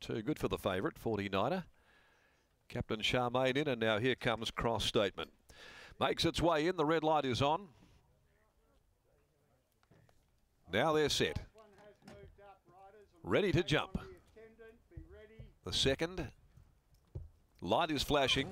Too good for the favourite, 49er. Captain Charmaine in, and now here comes Cross Statement. Makes its way in, the red light is on. Now they're set. Ready to jump. The second light is flashing.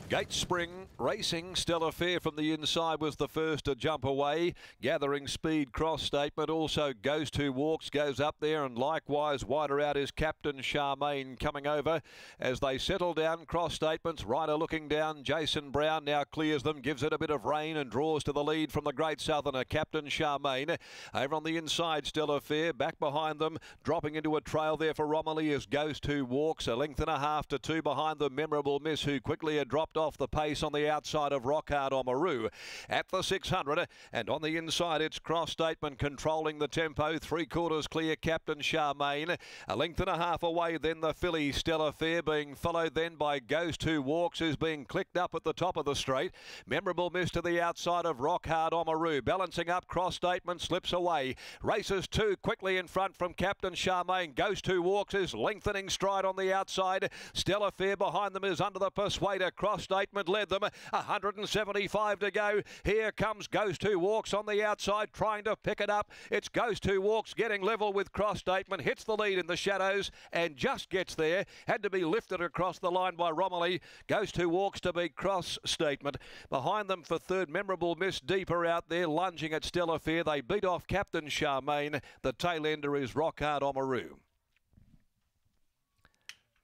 Gate Spring Racing, Stellar Fair from the inside was the first to jump away. Gathering speed, Cross Statement. Also Goes Two Walks goes up there, and likewise wider out is Captain Charmaine coming over as they settle down. Cross Statement's rider looking down. Jason Brown now clears them, gives it a bit of rain and draws to the lead from the Great Southerner, Captain Charmaine. Over on the inside, Stellar Fair. Back behind them, dropping into a trail there for Romilly is Goes Two Walks. A length and a half to two behind the Memorable Miss, who quickly had dropped off the pace on the outside of Rock Hard Oamaru at the 600, and on the inside it's Cross Statement controlling the tempo. 3/4 clear, Captain Charmaine. A length and a half away then the filly Stellar Fair, being followed then by Goes Two Walks, who's being clicked up at the top of the straight. Memorable Miss to the outside of Rock Hard Oamaru. Balancing up, Cross Statement slips away. Races two quickly in front from Captain Charmaine. Goes Two Walks is lengthening stride on the outside. Stellar Fair behind them is Under the Persuader. Cross Statement led them. 175 to go. Here comes Goes Two Walks on the outside, trying to pick it up. It's Goes Two Walks getting level with Cross Statement. Hits the lead in the shadows and just gets there. Had to be lifted across the line by Romilly. Goes Two Walks to beat Cross Statement. Behind them for third, Memorable Miss deeper out there, lunging at Stellar Fair. They beat off Captain Charmaine. The tail ender is Rock Hard Oamaru.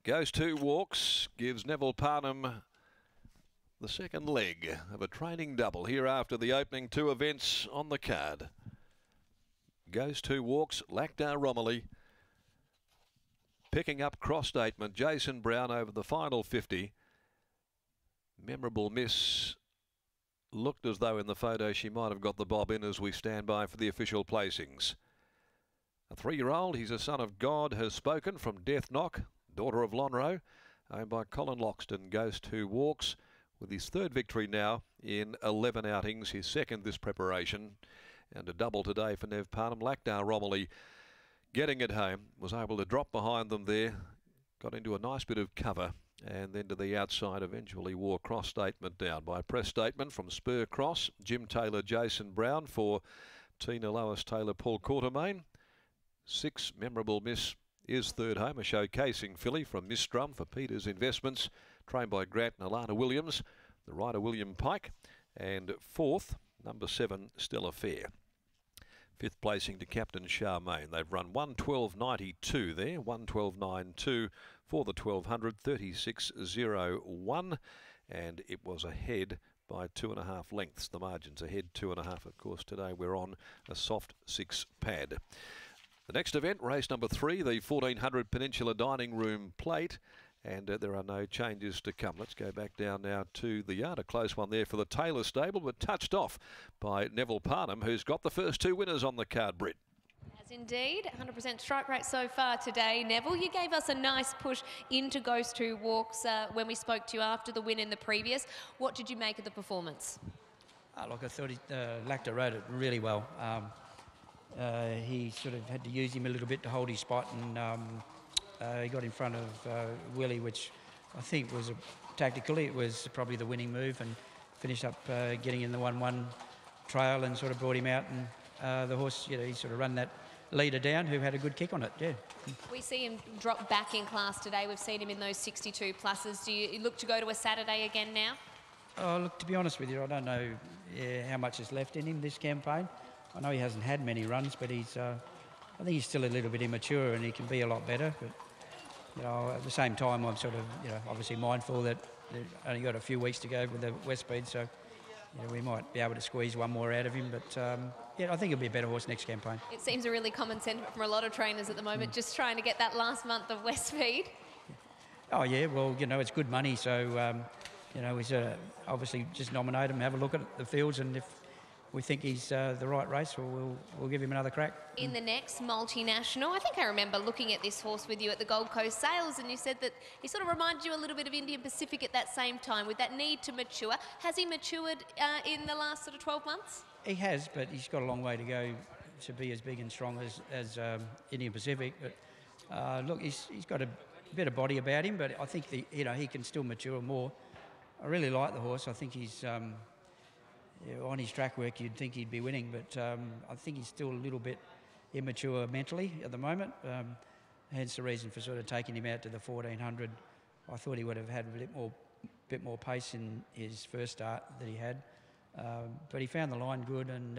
Goes Two Walks gives Neville Parnham the second leg of a training double here after the opening two events on the card. Goes Two Walks, Lactar Romilly picking up Cross Statement. Jason Brown over the final 50. Memorable Miss looked as though in the photo she might have got the bob in as we stand by for the official placings. A 3-year-old, he's a son of God, has spoken from Death Knock, daughter of Lonhro, owned by Colin Loxton. Goes Two Walks with his third victory now in 11 outings, his second this preparation, and a double today for Nev Parnham. Lactar Romilly getting it home, was able to drop behind them there, got into a nice bit of cover, and then to the outside eventually wore Cross Statement down by Press Statement from Spur Cross. Jim Taylor, Jason Brown for Tina Lois Taylor, Paul Quartermain. 6, Memorable Miss is third home, a showcasing filly from Miss Strum for Peters Investments, trained by Grant and Alana Williams, the rider William Pike, and fourth, number 7, Stellar Fair. Fifth placing to Captain Charmaine. They've run 1:12.92 there, 1:12.92 for the 1200, 36.01, and it was ahead by 2.5 lengths. The margin's ahead 2.5. Of course, today we're on a soft 6 pad. The next event, race number 3, the 1400 Peninsula Dining Room Plate, and there are no changes to come. Let's go back down now to the yard. A close one there for the Taylor stable, but touched off by Neville Parnham, who's got the first 2 winners on the card, Britt. As indeed, 100% strike rate so far today. Neville, you gave us a nice push into Goes Two Walks when we spoke to you after the win in the previous. What did you make of the performance? Look, I thought Lactar rode it really well. He sort of had to use him a little bit to hold his spot, and he got in front of Willie, which I think was tactically it was probably the winning move, and finished up getting in the 1-1 trail and sort of brought him out, and the horse, he sort of run that leader down who had a good kick on it. We see him drop back in class today. We've seen him in those 62 pluses. Do you look to go to a Saturday again now? Oh, look, to be honest with you, I don't know how much is left in him this campaign. I know he hasn't had many runs, but I think he's still a little bit immature and he can be a lot better. But, at the same time, I'm sort of, obviously mindful that they've only got a few weeks to go with the Westmead, so, we might be able to squeeze one more out of him. But, I think he'll be a better horse next campaign. It seems a really common sentiment from a lot of trainers at the moment, just trying to get that last month of Westmead. Oh, yeah, well, it's good money, so, we obviously just nominate him, have a look at the fields, and if we think he's the right race, we'll give him another crack. In the next multinational, I think I remember looking at this horse with you at the Gold Coast Sales, and you said that he sort of reminded you a little bit of Indian Pacific at that same time, with that need to mature. Has he matured in the last sort of 12 months? He has, but he's got a long way to go to be as big and strong as Indian Pacific. But Look, he's got a bit of body about him, but I think he can still mature more. I really like the horse. I think he's on his track work. You'd think he'd be winning, but I think he's still a little bit immature mentally at the moment. Hence the reason for sort of taking him out to the 1400. I thought he would have had a bit more pace in his first start that he had, but he found the line good, and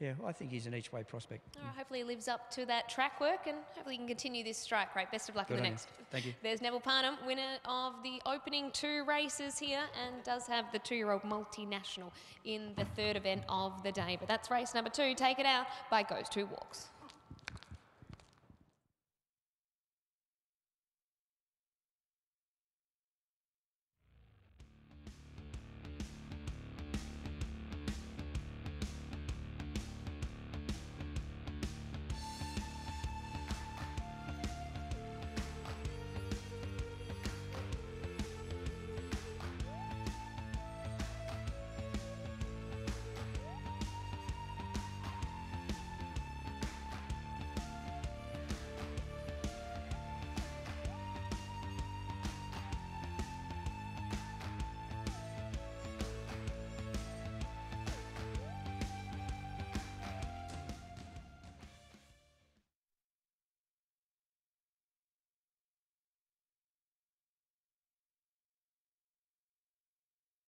yeah, I think he's an each-way prospect. All right, hopefully he lives up to that track work, and hopefully he can continue this strike rate. Best of luck in the next. Thank you. There's Neville Parnham, winner of the opening 2 races here, and does have the 2-year-old multinational in the 3rd event of the day. But that's race number 2, taken out by Goes 2 Walks.